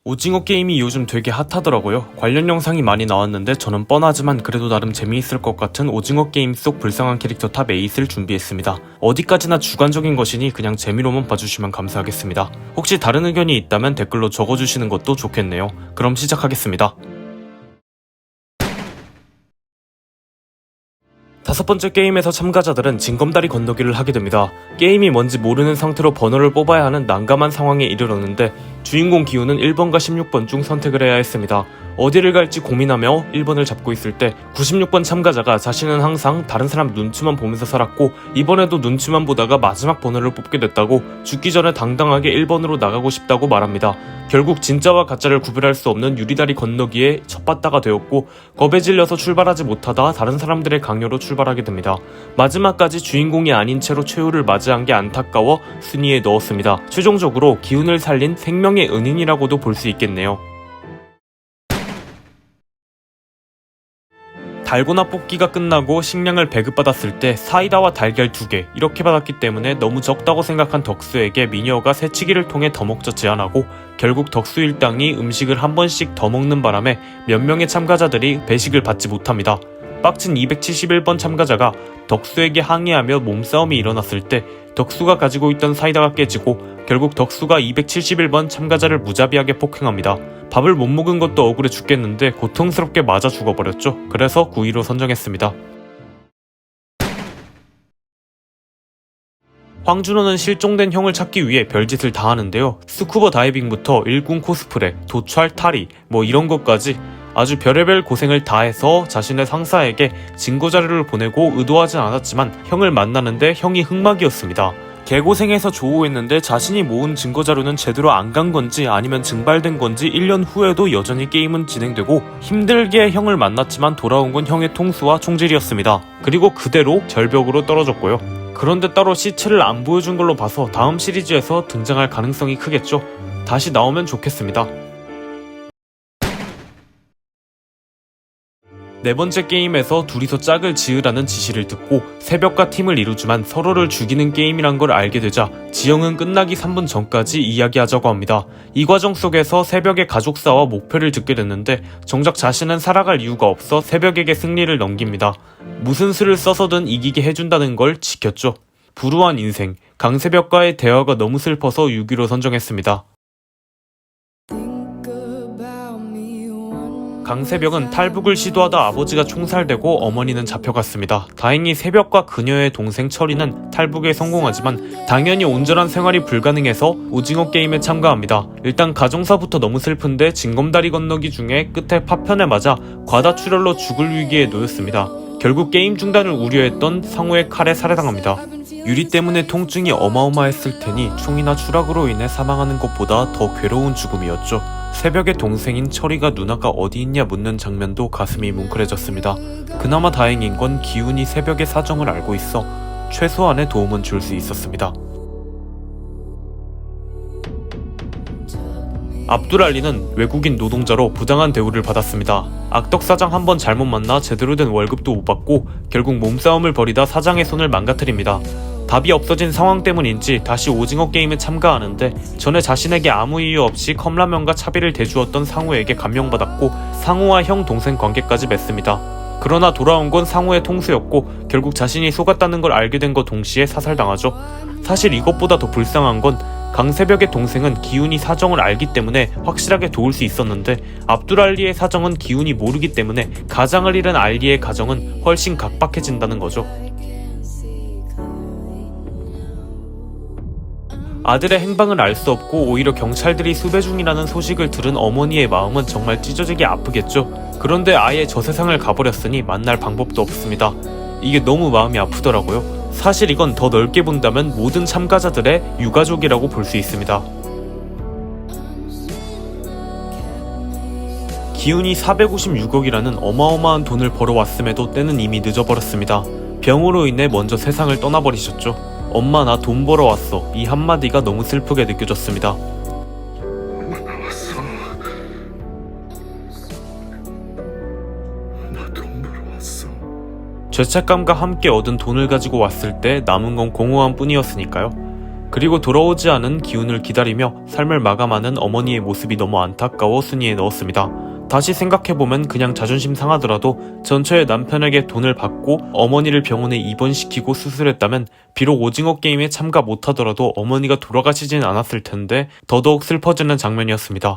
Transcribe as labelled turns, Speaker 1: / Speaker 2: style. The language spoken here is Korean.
Speaker 1: 오징어 게임이 요즘 되게 핫하더라고요. 관련 영상이 많이 나왔는데 저는 뻔하지만 그래도 나름 재미있을 것 같은 오징어 게임 속 불쌍한 캐릭터 탑 8을 준비했습니다. 어디까지나 주관적인 것이니 그냥 재미로만 봐주시면 감사하겠습니다. 혹시 다른 의견이 있다면 댓글로 적어주시는 것도 좋겠네요. 그럼 시작하겠습니다. 다섯 번째 게임에서 참가자들은 징검다리 건너기를 하게 됩니다. 게임이 뭔지 모르는 상태로 번호를 뽑아야 하는 난감한 상황에 이르렀는데 주인공 기훈은 1번과 16번 중 선택을 해야 했습니다. 어디를 갈지 고민하며 1번을 잡고 있을 때 96번 참가자가 자신은 항상 다른 사람 눈치만 보면서 살았고 이번에도 눈치만 보다가 마지막 번호를 뽑게 됐다고 죽기 전에 당당하게 1번으로 나가고 싶다고 말합니다. 결국 진짜와 가짜를 구별할 수 없는 유리다리 건너기에 첫바다가 되었고 겁에 질려서 출발하지 못하다 다른 사람들의 강요로 출발하게 됩니다. 마지막까지 주인공이 아닌 채로 최후를 맞이한 게 안타까워 순위에 넣었습니다. 최종적으로 기훈을 살린 생명의 은인이라고도 볼 수 있겠네요. 달고나 뽑기가 끝나고 식량을 배급받았을 때 사이다와 달걀 2개 이렇게 받았기 때문에 너무 적다고 생각한 덕수에게 미녀가 새치기를 통해 더 먹자 제안하고 결국 덕수 일당이 음식을 한 번씩 더 먹는 바람에 몇 명의 참가자들이 배식을 받지 못합니다. 빡친 271번 참가자가 덕수에게 항의하며 몸싸움이 일어났을 때 덕수가 가지고 있던 사이다가 깨지고 결국 덕수가 271번 참가자를 무자비하게 폭행합니다. 밥을 못 먹은 것도 억울해 죽겠는데 고통스럽게 맞아 죽어버렸죠. 그래서 9위로 선정했습니다. 황준호는 실종된 형을 찾기 위해 별짓을 다 하는데요. 스쿠버 다이빙부터 일군 코스프레, 도찰 탈의 이런 것까지 아주 별의별 고생을 다해서 자신의 상사에게 증거자료를 보내고 의도하진 않았지만 형을 만나는데 형이 흑막이었습니다. 개고생해서 조우했는데 자신이 모은 증거자료는 제대로 안 간 건지 아니면 증발된 건지 1년 후에도 여전히 게임은 진행되고 힘들게 형을 만났지만 돌아온 건 형의 통수와 총질이었습니다. 그리고 그대로 절벽으로 떨어졌고요. 그런데 따로 시체를 안 보여준 걸로 봐서 다음 시리즈에서 등장할 가능성이 크겠죠. 다시 나오면 좋겠습니다. 네 번째 게임에서 둘이서 짝을 지으라는 지시를 듣고 새벽과 팀을 이루지만 서로를 죽이는 게임이란 걸 알게 되자 지영은 끝나기 3분 전까지 이야기하자고 합니다. 이 과정 속에서 새벽의 가족사와 목표를 듣게 됐는데 정작 자신은 살아갈 이유가 없어 새벽에게 승리를 넘깁니다. 무슨 수를 써서든 이기게 해준다는 걸 지켰죠. 불우한 인생, 강새벽과의 대화가 너무 슬퍼서 6위로 선정했습니다. 강새벽은 탈북을 시도하다 아버지가 총살되고 어머니는 잡혀갔습니다. 다행히 새벽과 그녀의 동생 철이는 탈북에 성공하지만 당연히 온전한 생활이 불가능해서 오징어 게임에 참가합니다. 일단 가정사부터 너무 슬픈데 징검다리 건너기 중에 끝에 파편에 맞아 과다출혈로 죽을 위기에 놓였습니다. 결국 게임 중단을 우려했던 상우의 칼에 살해당합니다. 유리 때문에 통증이 어마어마했을 테니 총이나 추락으로 인해 사망하는 것보다 더 괴로운 죽음이었죠. 새벽의 동생인 철이가 누나가 어디 있냐 묻는 장면도 가슴이 뭉클해졌습니다. 그나마 다행인 건 기훈이 새벽의 사정을 알고 있어 최소한의 도움은 줄 수 있었습니다. 압둘알리는 외국인 노동자로 부당한 대우를 받았습니다. 악덕 사장 한 번 잘못 만나 제대로 된 월급도 못 받고 결국 몸싸움을 벌이다 사장의 손을 망가뜨립니다. 답이 없어진 상황 때문인지 다시 오징어 게임에 참가하는데 전에 자신에게 아무 이유 없이 컵라면과 차비를 대주었던 상우에게 감명받았고 상우와 형 동생 관계까지 맺습니다. 그러나 돌아온 건 상우의 통수였고 결국 자신이 속았다는 걸 알게 된 것 동시에 사살당하죠. 사실 이것보다 더 불쌍한 건 강새벽의 동생은 기훈이 사정을 알기 때문에 확실하게 도울 수 있었는데 압둘알리의 사정은 기훈이 모르기 때문에 가장을 잃은 알리의 가정은 훨씬 각박해진다는 거죠. 아들의 행방을 알 수 없고 오히려 경찰들이 수배 중이라는 소식을 들은 어머니의 마음은 정말 찢어지게 아프겠죠. 그런데 아예 저 세상을 가버렸으니 만날 방법도 없습니다. 이게 너무 마음이 아프더라고요. 사실 이건 더 넓게 본다면 모든 참가자들의 유가족이라고 볼 수 있습니다. 기훈이 456억이라는 어마어마한 돈을 벌어왔음에도 때는 이미 늦어버렸습니다. 병으로 인해 먼저 세상을 떠나버리셨죠. 엄마 나 돈 벌어왔어 이 한마디가 너무 슬프게 느껴졌습니다.
Speaker 2: 왔어. 나 돈 벌어왔어.
Speaker 1: 죄책감과 함께 얻은 돈을 가지고 왔을 때 남은 건 공허함 뿐이었으니까요. 그리고 돌아오지 않은 기훈을 기다리며 삶을 마감하는 어머니의 모습이 너무 안타까워 순위에 넣었습니다. 다시 생각해보면 그냥 자존심 상하더라도 전처의 남편에게 돈을 받고 어머니를 병원에 입원시키고 수술했다면 비록 오징어 게임에 참가 못하더라도 어머니가 돌아가시진 않았을 텐데 더더욱 슬퍼지는 장면이었습니다.